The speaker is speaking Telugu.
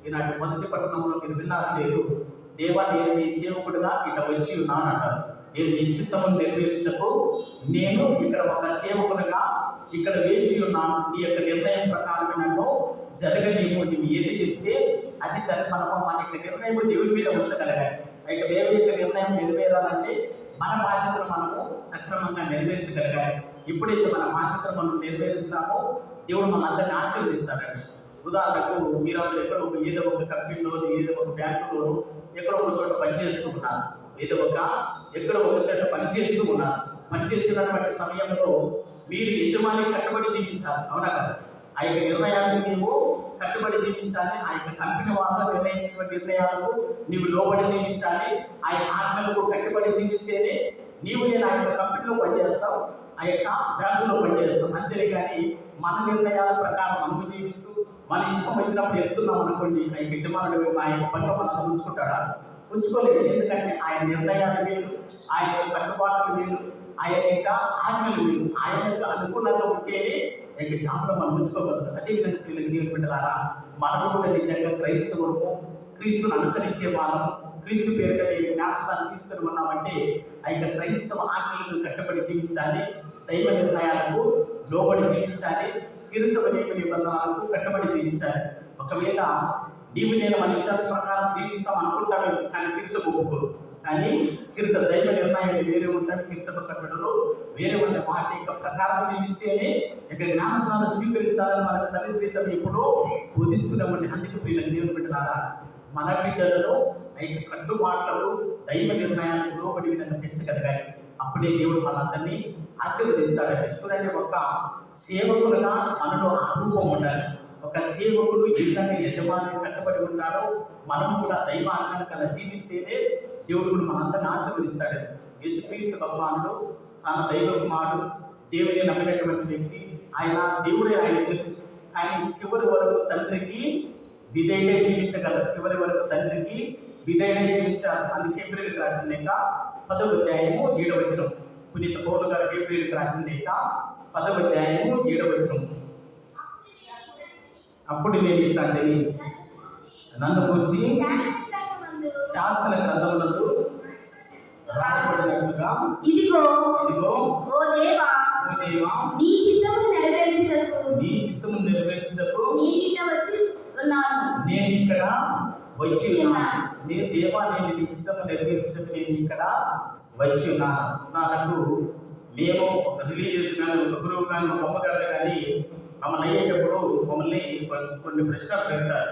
ఈనాటి మొదటి పట్టణంలో మీరు విన్నారు లేదు, దేవా నేను నీ సేవకుడుగా ఇట వచ్చి ఉన్నాను అంటారు. నేను నిశ్చితము నెరవేర్చినప్పుడు నేను ఇక్కడ ఒక సేవకునిగా ఇక్కడ వేచి ఉన్నాను. ఈ యొక్క నిర్ణయం ప్రకారమే నన్ను జరగలేము. నువ్వు ఏది చెప్తే అది మనము మన యొక్క నిర్ణయం దేవుడి మీద ఉంచగలగాలి. ఇక దేవుడి యొక్క నిర్ణయం నెరవేరాలంటే మన బాధ్యతను మనము సక్రమంగా నెరవేర్చగలగాలి. ఎప్పుడైతే మన బాధ్యతను మనం నెరవేరుస్తామో దేవుడు మనందరినీ ఆశీర్వదిస్తాడండి. ఉదాహరణకు మీరందరూ ఏదో ఒక కంపెనీలో, ఏదో ఒక బ్యాంకులో, ఎక్కడో ఒక చోట పనిచేస్తూ ఉన్నారు. ఎక్కడో ఒక చోట పనిచేస్తూ ఉన్నారు. పనిచేస్తున్నటువంటి సమయంలో మీరు యజమాని కట్టుబడి జీవించాలి, అవునా కదా? ఆ యొక్క నిర్ణయాలను నీవు కట్టుబడి జీవించాలి. ఆ యొక్క కంపెనీ వాళ్ళు నిర్ణయించిన నిర్ణయాలకు నీవు లోబడి జీవించాలి. ఆ యొక్క ఆజ్ఞలకు కట్టుబడి జీవిస్తేనే నేను ఆ యొక్క కంపెనీలో పనిచేస్తావు, ఆ యొక్క బ్యాంకులో పనిచేస్తాం. అంతేగాని మన నిర్ణయాల ప్రకారం మనము జీవిస్తూ మన ఇష్టం వచ్చినప్పుడు వెళ్తున్నాం అనుకోండి, ఆ యొక్క యజమానుడు ఆ యొక్క పనిలో మనం ఉంచుకుంటాడా? ఉంచుకోలేదు. ఎందుకంటే ఆయన నిర్ణయాలు వేరు, ఆయన యొక్క కట్టుబాట్లు వేరు, ఆయన యొక్క ఆజ్ఞలు వేరు. ఆయన యొక్క అనుకూలంగా ఉంటేనే యొక్క జాబులో మనం ఉంచుకోగలదు. అదేవిధంగా పిల్లలకి దేవుని బిడ్డలారా, మనము కూడా నిజంగా క్రైస్తవులము, క్రీస్తును అనుసరించే వాళ్ళము, క్రీస్తు పేరుట నేను జ్ఞానస్థానం తీసుకుని ఉన్నామంటే ఆ యొక్క క్రైస్తవ ఆజ్ఞలను కట్టుబడి జీవించాలి, దైవ నిర్ణయాలకు లోబడి జీవించాలి, తిరుసభ నిబంధనలకు కట్టుబడి జీవించాలి. ఒకవేళ నీవు నేను మన ఇష్టాల ప్రకారం జీవిస్తాం అనుకుంటామే, కానీ తిరుసభ ఒప్పుకోరు. కానీ తిరుసభ దైవ నిర్ణయాలు వేరే ఉంటాయి, తిరుసభ కట్టడలు వేరే ఉండే. మాట యొక్క ప్రకారం జీవిస్తేనే ఇక జ్ఞానస్నానం స్వీకరించాలని మనకు తల్లిదండ్రులు ఎప్పుడూ బోధిస్తూనే ఉండే. అందుకే వీళ్ళకి దేవుని బిడ్డలారా, మన బిడ్డలలో ఆ యొక్క కట్టుబాట్లకు దైవ నిర్ణయాలకు లోబడి విధంగా పెంచగలగాలి. అప్పుడే దేవుడు మనందరినీ ఆశీర్వదిస్తాడంటే. చూడండి, ఒక సేవకులుగా మనలో ఆ రూపం ఉండాలి. ఒక సేవకుడు ఎట్లంటే యజమాని కట్టబడి ఉంటాడో మనం కూడా దైవ ఆజ్ఞను కన్నా జీవిస్తేనే దేవుడు కూడా మనందరినీ ఆశీర్వదిస్తాడండి. యేసుక్రీస్తు భగవానుడు తన దైవ కుమారుడు, దేవుని నమ్మినటువంటి వ్యక్తి. ఆయన దేవుడే, ఆయన తెలుసు. కానీ చివరి వరకు తండ్రికి విధేయుడే జీవించగలరు. చివరి వరకు తండ్రికి విధేయుడే జీవించారు. అందుకే హెబ్రీయులకు రాసిన లేఖ 10వ అధ్యాయము 7వ వచనం. పునీత పౌలు గారు హెబ్రీయులకు రాసిన లేఖ 10వ అధ్యాయము 7వ వచనం. అప్పుడు నేను ఈ తండ్రిని నన్ను గురించి శాస్త్ర గ్రంథములందు రాయబడినట్లుగా ఇదిగో ఓ దేవా నీ చిత్తమును నెరవేర్చుటకు నేను ఇక్కడ వచ్చి ఉన్నాను. నేను దేవా నేను నీ చిత్తమును నెరవేర్చుటకు నేను ఇక్కడ వచ్చి ఉన్నాను. నాకు మేము ఒక రిలీజియస్ కానీ, ఒక గురువు కానీ, ఒక అమ్మగారు కానీ మమ్మల్ని అయ్యేటప్పుడు మమ్మల్ని కొన్ని ప్రశ్నలు పెడతారు.